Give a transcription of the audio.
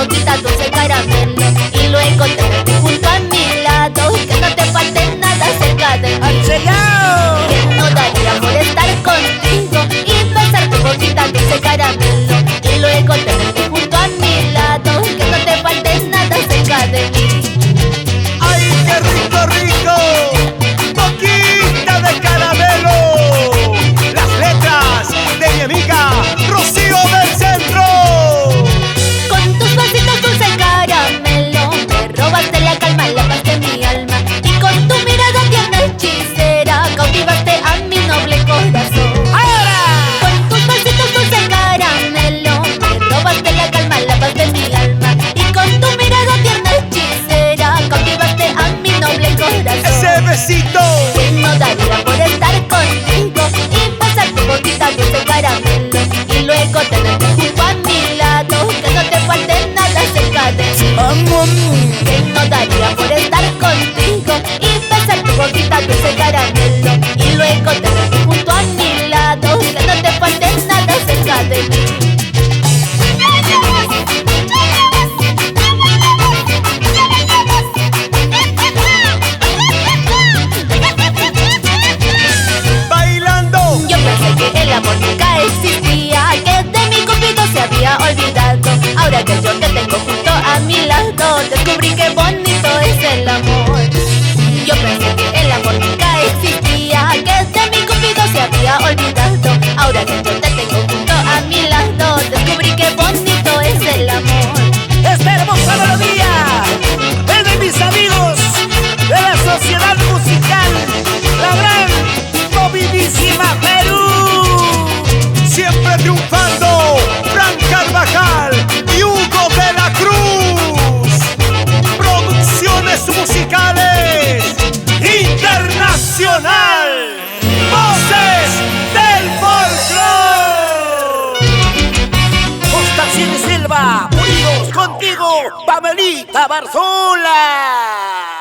boquita dulce caramelo y luego tenerte junto a mi lado, que no te falte nada cerca de mí. Que no daría por estar contigo y besar tu boquita dulce caramelo y luego tenerte junto a mi lado, que no te falte nada cerca de mí. ¡Ay, qué rico, rico! ¡Boquita de caramelo! Las letras de mi amiga Rocío del Centro. Con tus pasitos dulce caramelo me robaste la calma, la paz de mi alma, y con tu mirada tierna hechicera cautivaste a mi noble corazón. Con tus pasitos dulce caramelo me robaste la calma, la paz de mi alma, y con tu mirada tierna hechicera cautivaste a mi noble corazón. ¡Ese besito! Que no daría por estar contigo y pasar tu boquita dulce caramelo y luego tenerte junto a mi lado, que no te falte nada cerca de mí. Que no daría por estar contigo y pasar tu boquita dulce caramelo y luego tenerte junto a mi lado, que no te falte nada cerca de mí. Bailando. Yo pensé que el amor nunca existía, que de mi cupido se había olvidado. Ahora que yo te tengo junto a mi lado, descubrí qué bonito es el amor. Yo pensé que el amor nunca existía, que de mi cupido se había olvidado. Ahora que yo te tengo junto a mi lado, descubrí qué bonito es el amor. Esta hermosa melodía es de mis amigos de la Sociedad Musical La Gran Movidísima Perú. Siempre triunfando, Fran Carvajal y Hugo de la Cruz. Producciones musicales internacional. Voces del folclore. Constancia de Silva, unidos contigo, Pamelita Barzola.